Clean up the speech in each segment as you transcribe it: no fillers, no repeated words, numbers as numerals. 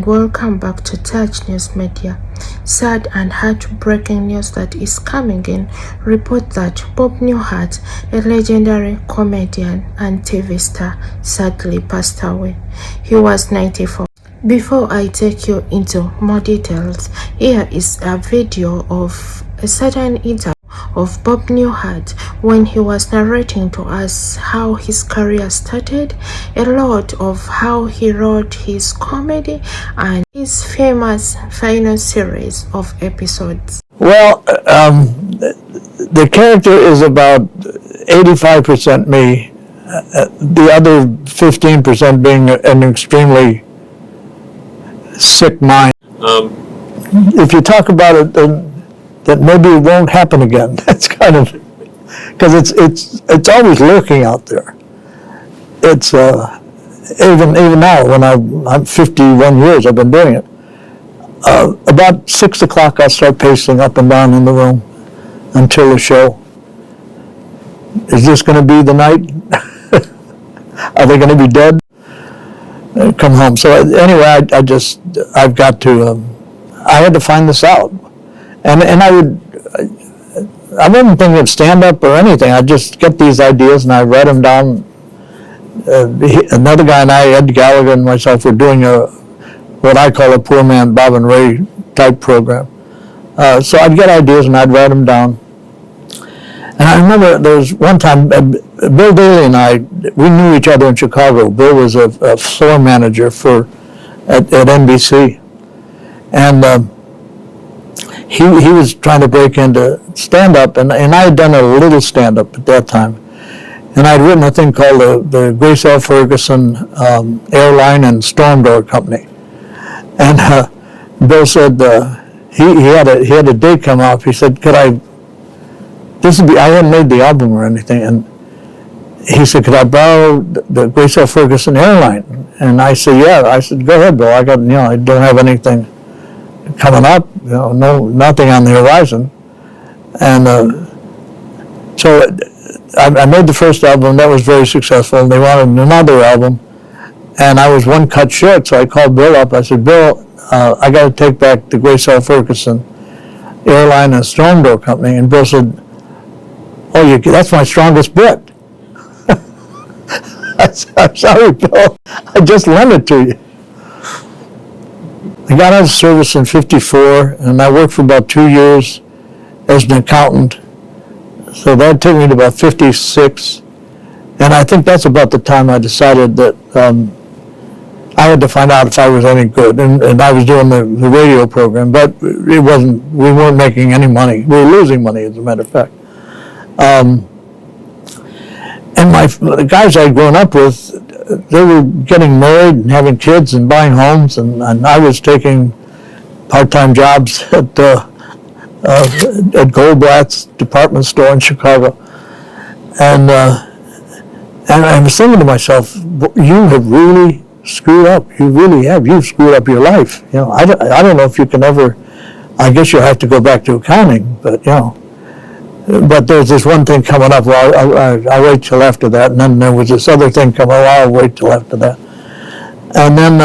Welcome back to Touch News Media. Sad and heartbreaking news that is coming in report that Bob Newhart, a legendary comedian and TV star, sadly passed away. He was 94. Before I take you into more details, here is a video of a certain interview of Bob Newhart when he was narrating to us how his career started, a lot of how he wrote his comedy and his famous final series of episodes. Well, the character is about 85% me, the other 15% being an extremely sick mind. If you talk about it, that maybe it won't happen again. That's kind of, because it's always lurking out there. It's even now when I'm 51 years I've been doing it. About 6 o'clock I'll start pacing up and down in the room until the show. Is this going to be the night? Are they going to be dead? Come home. So anyway, I've got to. I had to find this out. And I wasn't thinking of stand-up or anything. I'd just get these ideas and I write them down. Another guy and I, Ed Gallagher and myself, were doing what I call a poor man Bob and Ray type program. So I'd get ideas and I'd write them down. And I remember there was one time, Bill Daly and I, we knew each other in Chicago. Bill was a floor manager at NBC. And he was trying to break into stand-up, and I had done a little stand-up at that time. And I'd written a thing called the Grace L. Ferguson Airline and Storm Door Company. And Bill said, he had a date come up. He said, I hadn't made the album or anything, and he said, could I borrow the Grace L. Ferguson Airline? And I said, yeah. I said, go ahead, Bill. I don't have anything coming up, nothing on the horizon. And so I made the first album. That was very successful, and they wanted another album, and I was one cut short. So I called Bill up. I said, Bill, I got to take back the Grace L. Ferguson Airline and Storm Door Company. And Bill said, oh, that's my strongest bit. I said, I'm sorry, Bill, I just lent it to you. I got out of service in '54, and I worked for about 2 years as an accountant. So that took me to about '56, and I think that's about the time I decided that I had to find out if I was any good. And I was doing the radio program, but we weren't making any money. We were losing money, as a matter of fact. And the guys I'd grown up with, they were getting married and having kids and buying homes, and I was taking part-time jobs at Goldblatt's department store in Chicago. And I was thinking to myself, you have really screwed up. You really have. You've screwed up your life. I don't know if you can ever. I guess you'll have to go back to accounting, but But there's this one thing coming up. Well, I'll wait till after that. And then there was this other thing coming up. I'll wait till after that. And then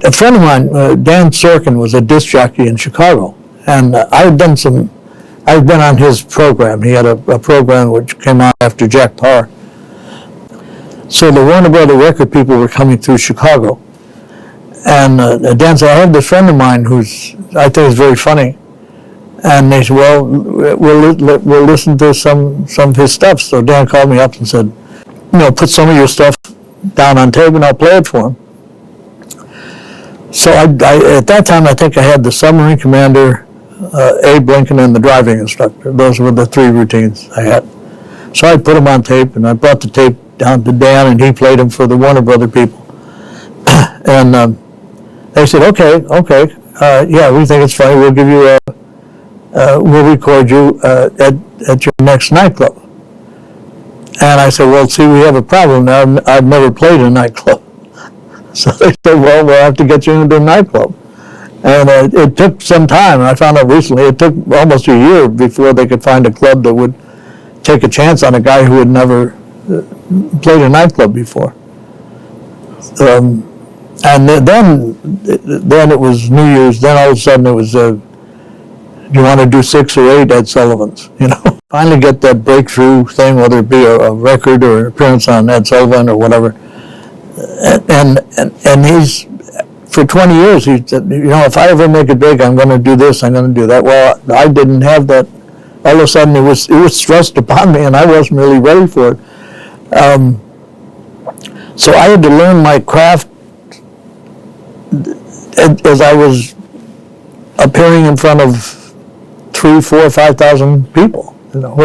a friend of mine, Dan Sorkin, was a disc jockey in Chicago. And I'd been on his program. He had a program which came out after Jack Parr. So the Warner Brother record people were coming through Chicago. And Dan said, I have this friend of mine who's, I think is very funny. And they said, well, we'll listen to some of his stuff. So Dan called me up and said, put some of your stuff down on tape and I'll play it for him. So I at that time, I think I had the submarine commander, Abe Lincoln, and the driving instructor. Those were the 3 routines I had. So I put them on tape, and I brought the tape down to Dan, and he played them for the Warner Brother people. And they said, okay, yeah, we think it's funny. We'll give you we'll record you at your next nightclub. And I said, well, see, we have a problem now. I've never played a nightclub. So they said, well, we'll have to get you into a nightclub. And it took some time. And I found out recently it took almost a year before they could find a club that would take a chance on a guy who had never played a nightclub before. And then it was New Year's. Then all of a sudden it was, do you want to do 6 or 8 Ed Sullivans? You know, finally get that breakthrough thing, whether it be a record or an appearance on Ed Sullivan or whatever. And he's, for 20 years, he said, you know, if I ever make it big, I'm going to do this, I'm going to do that. Well, I didn't have that. All of a sudden it was thrust upon me, and I wasn't really ready for it. So I had to learn my craft as I was appearing in front of 3,000, 4,000, 5,000 people, you know,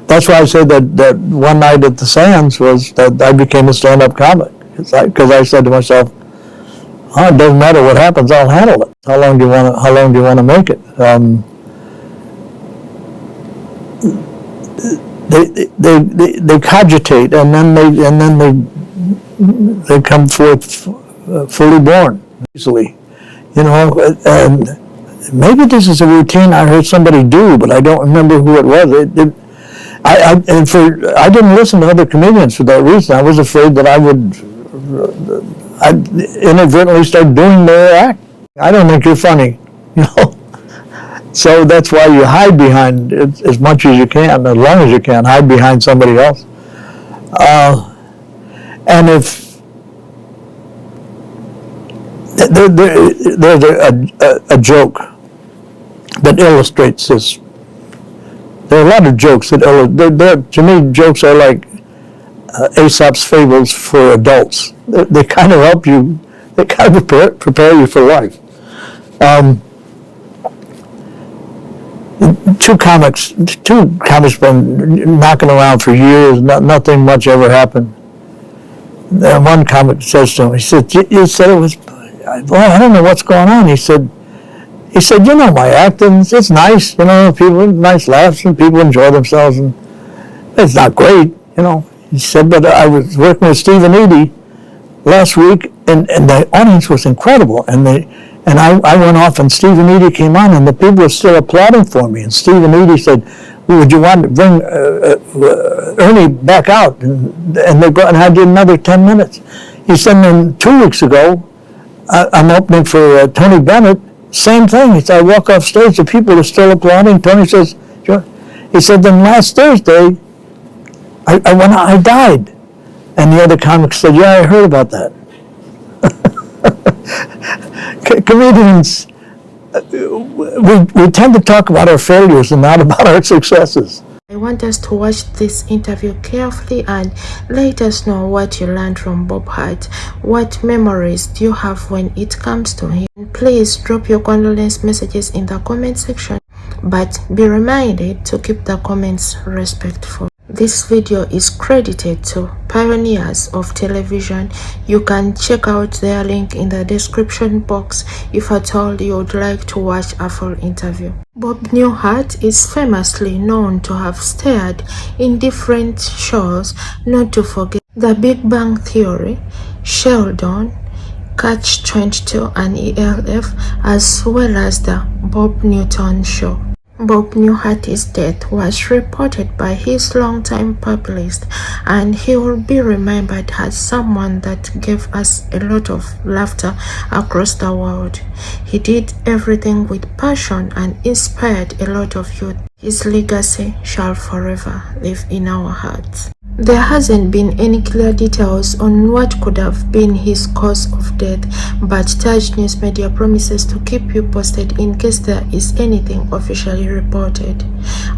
that's why I said that one night at the Sands was that I became a stand-up comic, because I said to myself, oh, it doesn't matter what happens, I'll handle it. How long do you want to make it? They cogitate, and then they come forth fully born, easily, you know. And maybe this is a routine I heard somebody do, but I don't remember who it was. I didn't listen to other comedians for that reason. I was afraid that I'd inadvertently start doing their act. I don't think you're funny, you know. So that's why you hide behind it as much as you can, as long as you can, hide behind somebody else. And if there's a joke that illustrates this. There are a lot of jokes that to me, jokes are like Aesop's fables for adults. They kind of help you, they kind of prepare you for life. Two comics been knocking around for years, nothing much ever happened. And one comic says to him, he said it was, well, I don't know what's going on. He said, you know, my acting, it's nice, you know, people, nice laughs, and people enjoy themselves, and it's not great, you know. He said, but I was working with Stephen Eady last week, and the audience was incredible, and I went off, and Stephen Eady came on, and the people were still applauding for me, and Stephen Eady said, would you want to bring Ernie back out? And they brought, and I did another 10 minutes. He said, then 2 weeks ago, I'm opening for Tony Bennett. Same thing. He said, I walk off stage, the people are still applauding. Tony says, sure. He said, then last Thursday, I died. And the other comics said, yeah, I heard about that. Comedians, we tend to talk about our failures and not about our successes. I want us to watch this interview carefully and let us know what you learned from Bob Hart. What memories do you have when it comes to him? Please drop your condolence messages in the comment section, but be reminded to keep the comments respectful. This video is credited to pioneers of television. You can check out their link in the description box if at all you would like to watch a full interview. Bob Newhart is famously known to have starred in different shows, not to forget The Big Bang Theory, Sheldon, Catch 22 and ELF, as well as The Bob Newton Show. Bob Newhart's death was reported by his longtime publist, and he will be remembered as someone that gave us a lot of laughter across the world. He did everything with passion and inspired a lot of youth. His legacy shall forever live in our hearts. There hasn't been any clear details on what could have been his cause of death, but Taj News Media promises to keep you posted in case there is anything officially reported.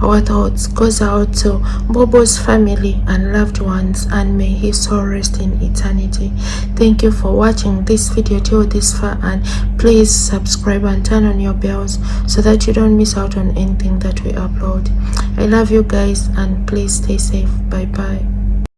Our thoughts goes out to Bobo's family and loved ones, and may his soul rest in eternity. Thank you for watching this video till this far, and please subscribe and turn on your bells so that you don't miss out on anything that we upload. I love you guys, and please stay safe. Bye bye.